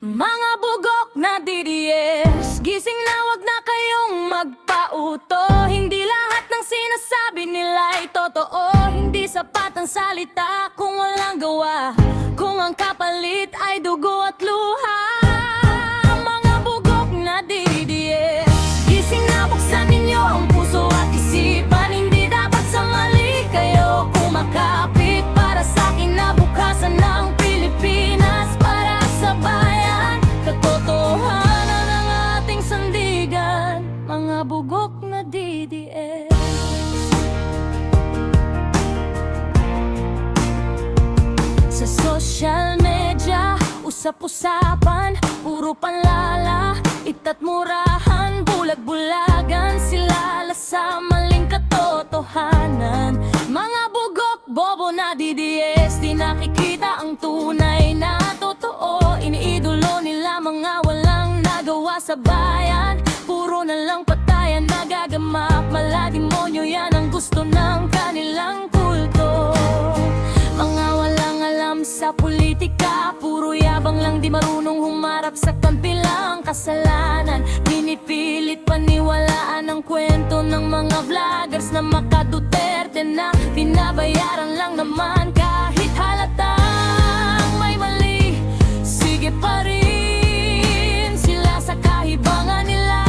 Mga bugok na DDS, gising na wag na kayong magpauto. Hindi lahat ng sinasabi nila ay totoo. Hindi sapat ang salita kung walang gawa, kung ang kapalit ay dugo at luha. Mga bugok na DDS, gising na, buksan ninyo ang puso at isipan. Hindi dapat sa mali kayo kumakapit. Para sa kinabukasan ng Pilipinas, para sa bayan, katotohanan ng ating sandigan. Mga bugok na DDS. Sa social media, usap-usapan, puro panlala, itat murahan, bulag-bulagan, silala sa maling katotohanan. Mga bugok, bobo na DDS, di nakikita ang tunay na totoo. Iniidolo nila mga walang nagawa sa bayan, puro na lang patayan, nagagamap, malademonyo, yan ang gusto ng kanilang kulto. Mga walang alam sa politika, puro yabang lang, di marunong humarap sa kampilang kasalanan. Pinipilit paniwalaan ang kwento ng mga vloggers na maka-Duterte na binabayaran lang naman. Kahit halatang may mali, sige pa rin sila sa kahibangan nila.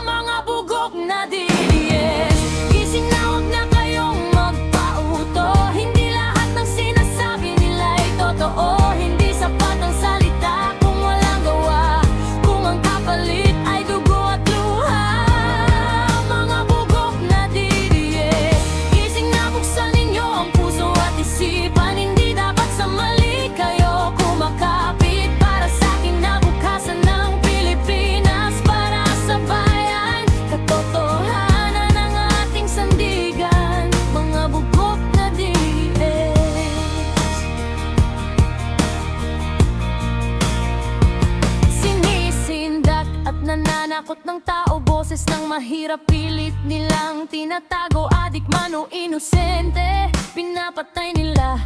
Mga bugok na DDS, gising na, wag na kayong magpauto. Hindi lahat ng sinasabi nila ay totoo. Hindi sapat ang salita kung walang gawa, kung ang kapalit ay dugo at luha. Mga bugok na DDS, gising na, buksan ninyo ang puso at isipan. Hindi dapat sa mali kayo kumakapit. Para sa kinabukasan ng Pilipinas, para sa bayan, katotohanan ng ating sandigan. Mga bugok na DDS. Sinisindak at nananakot ng tao, boses ng mahirap pilit nilang tinatago. Adik man o inosente, pinapatay nila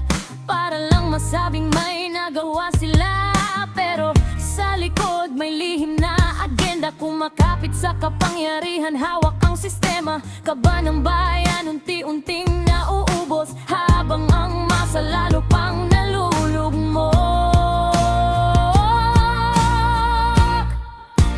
para lang masabing may nagawa sila. Pero sa likod may lihim na agenda, kumakapit sa kapangyarihan, hawak ang sistema. Kaba ng bayan unti-unting nauubos, habang ang masa lalo pang nalulugmok.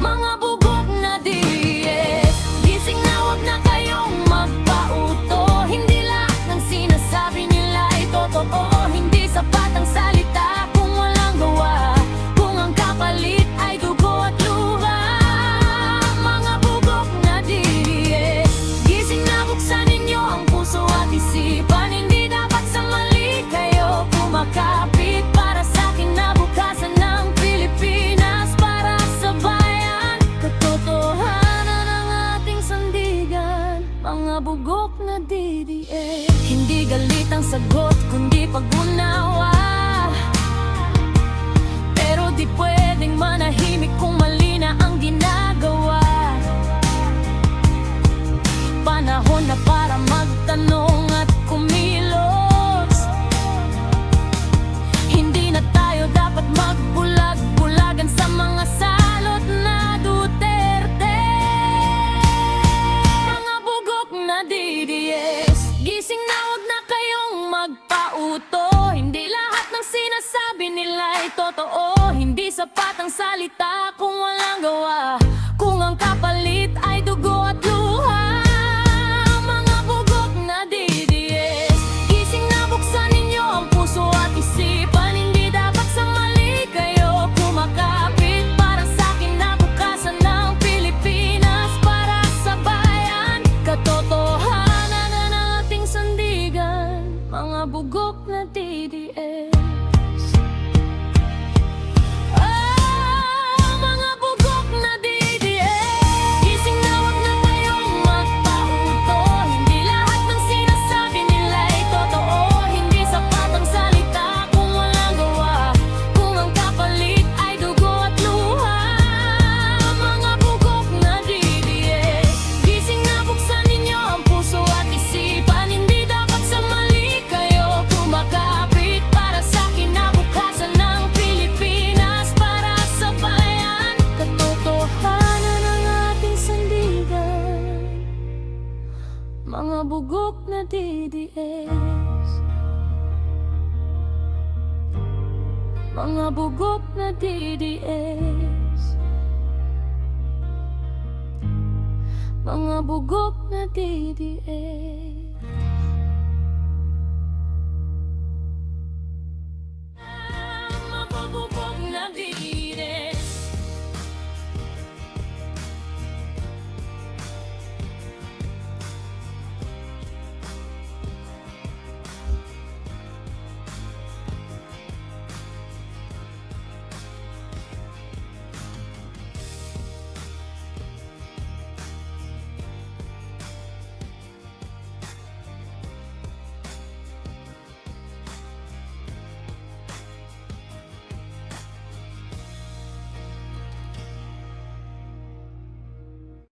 Mga bugok na DDS, gising na, wag na kayong magpauto. Hindi lahat ng sinasabi nila ay totoo. Hindi sapat ang salita kung walang gawa, kung ang kapalit ay dugo at luha. Mga bugok na DDS, gising na, buksan ninyo ang puso at isipan. Hindi dapat sa mali kayo kumakapit. Para sa kinabukasan ng Pilipinas, para sa bayan, katotohanan ng ating sandigan. Mga bugok na DDS, hindi galit ang sagot kundi pag-unawa. Pero di pwedeng manahimik kung mali na ang ginagawa. Panahon na para magtanong at kumilos. Hindi na tayo dapat magbulag-bulagan sa mga salot na Duterte. Mga bugok na DDS, gising na, wag na kayong magpauto. Hindi lahat ng sinasabi nila ay totoo. Hindi sapat ang salita kung walang gawa, kung ang kapalit ay dugo at luha. Mga bugok na DDS, gising na, buksan ninyo ang puso at isipan. Hindi dapat sa mali kayo kumakapit. Para sa kinabukasan ng Pilipinas, para sa bayan, katotohanan ng ating sandigan. Mga bugok na DDS. Mga bugok na DDS, gising na, wag na kayong magpauto. Hindi lahat ng sinasabi nila ay totoo. Hindi sapat ang salita kung walang gawa, kung ang kapalit ay dugo at luha. Mga bugok na DDS, gising na, buksan ninyo ang puso at isipan. Hindi dapat sa mali kayo kumakapit. Para sa mga bugok na DDS, mga bugok na DDS.